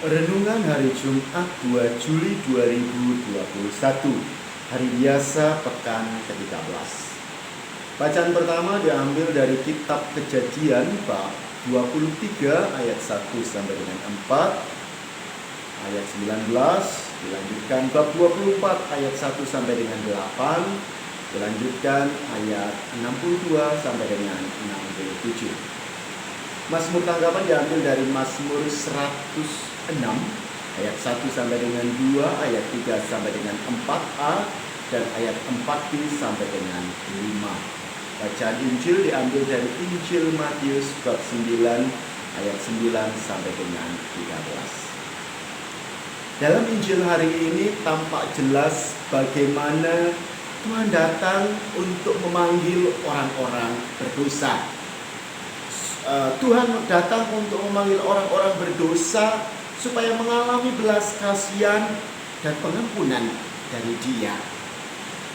Renungan hari Jumat 2 Juli 2021, hari biasa pekan ke-13. Bacaan pertama diambil dari kitab Kejadian bab 23 ayat 1 sampai dengan 4, ayat 19, dilanjutkan bab 24 ayat 1 sampai dengan 8, dilanjutkan ayat 62 sampai dengan 67. Mazmur tanggapan diambil dari Mazmur 106 ayat 1 sampai dengan 2, ayat 3 sampai dengan 4a, dan ayat 4b sampai dengan 5. Bacaan Injil diambil dari Injil Matius bab 9 ayat 9 sampai dengan 13. Dalam Injil hari ini tampak jelas bagaimana Tuhan datang untuk memanggil orang-orang berdosa. Tuhan datang untuk memanggil orang-orang berdosa supaya mengalami belas kasihan dan pengampunan dari Dia.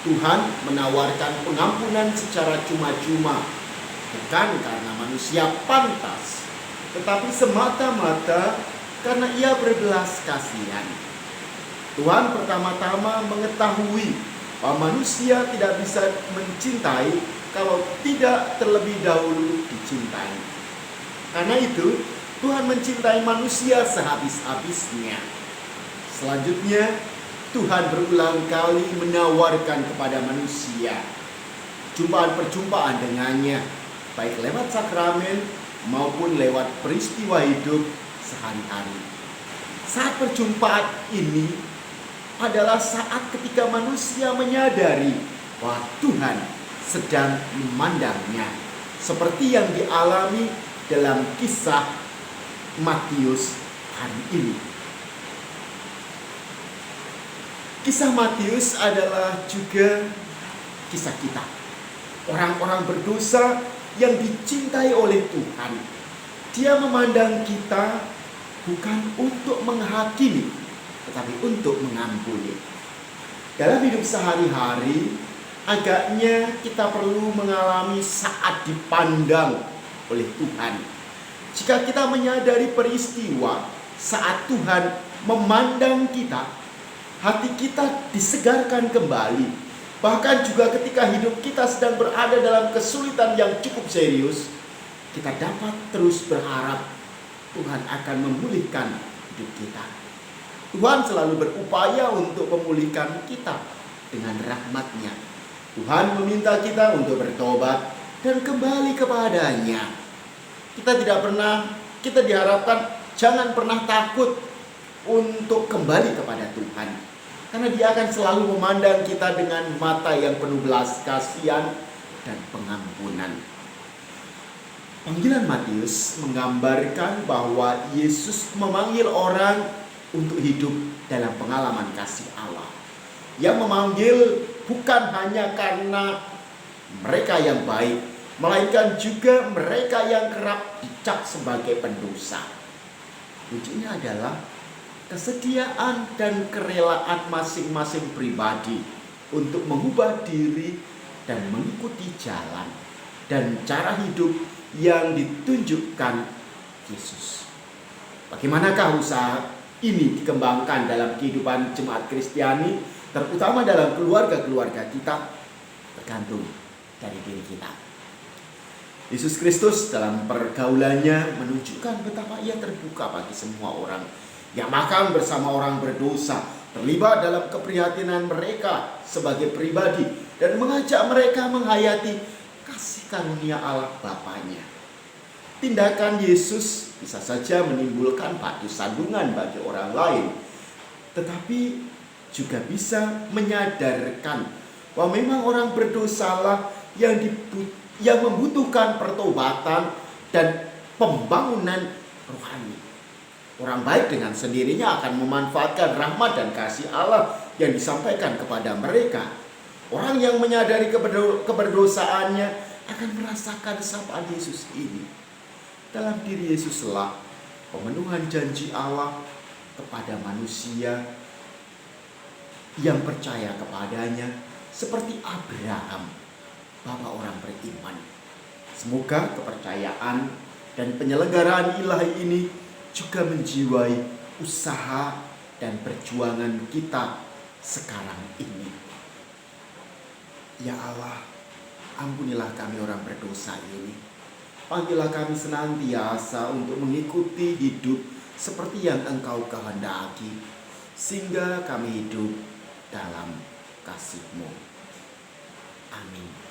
Tuhan menawarkan pengampunan secara cuma-cuma, bukan karena manusia pantas, tetapi semata-mata karena Ia berbelas kasihan. Tuhan pertama-tama mengetahui bahwa manusia tidak bisa mencintai kalau tidak terlebih dahulu dicintai. Karena itu, Tuhan mencintai manusia sehabis-habisnya. Selanjutnya, Tuhan berulang kali menawarkan kepada manusia perjumpaan dengannya, baik lewat sakramen maupun lewat peristiwa hidup sehari-hari. Saat perjumpaan ini adalah saat ketika manusia menyadari bahwa Tuhan sedang memandangnya, seperti yang dialami dalam kisah Matius hari ini. Kisah Matius adalah juga kisah kita, orang-orang berdosa yang dicintai oleh Tuhan. Dia memandang kita bukan untuk menghakimi, tetapi untuk mengampuni. Dalam hidup sehari-hari, agaknya kita perlu mengalami saat dipandang oleh Tuhan. Jika kita menyadari peristiwa saat Tuhan memandang kita, hati kita disegarkan kembali. Bahkan juga ketika hidup kita sedang berada dalam kesulitan yang cukup serius, kita dapat terus berharap Tuhan akan memulihkan hidup kita. Tuhan selalu berupaya untuk memulihkan kita dengan rahmat-Nya. Tuhan meminta kita untuk bertobat dan kembali kepadanya. Kita diharapkan jangan pernah takut untuk kembali kepada Tuhan. Karena Dia akan selalu memandang kita dengan mata yang penuh belas kasihan dan pengampunan. Panggilan Matius menggambarkan bahwa Yesus memanggil orang untuk hidup dalam pengalaman kasih Allah. Yang memanggil bukan hanya karena mereka yang baik, melainkan juga mereka yang kerap dicap sebagai pendosa. Kuncinya adalah kesediaan dan kerelaan masing-masing pribadi untuk mengubah diri dan mengikuti jalan dan cara hidup yang ditunjukkan Yesus. Bagaimanakah usaha ini dikembangkan dalam kehidupan jemaat Kristiani, terutama dalam keluarga-keluarga kita? Tergantung dari diri kita. Yesus Kristus dalam pergaulannya menunjukkan betapa Ia terbuka bagi semua orang yang makan bersama orang berdosa, terlibat dalam keprihatinan mereka sebagai pribadi, dan mengajak mereka menghayati kasih karunia Allah Bapanya. Tindakan Yesus bisa saja menimbulkan batu sandungan bagi orang lain, tetapi juga bisa menyadarkan bahwa memang orang berdosalah yang membutuhkan pertobatan dan pembangunan rohani. Orang baik dengan sendirinya akan memanfaatkan rahmat dan kasih Allah yang disampaikan kepada mereka. Orang yang menyadari keberdosaannya akan merasakan sapaan Yesus ini. Dalam diri Yesuslah pemenuhan janji Allah kepada manusia yang percaya kepadanya, seperti Abraham, bapak orang beriman. Semoga kepercayaan dan penyelenggaraan ilahi ini juga menjiwai usaha dan perjuangan kita sekarang ini. Ya Allah, ampunilah kami orang berdosa ini. Panggillah kami senantiasa untuk mengikuti hidup seperti yang Engkau kehendaki, sehingga kami hidup dalam kasih-Mu. Amin.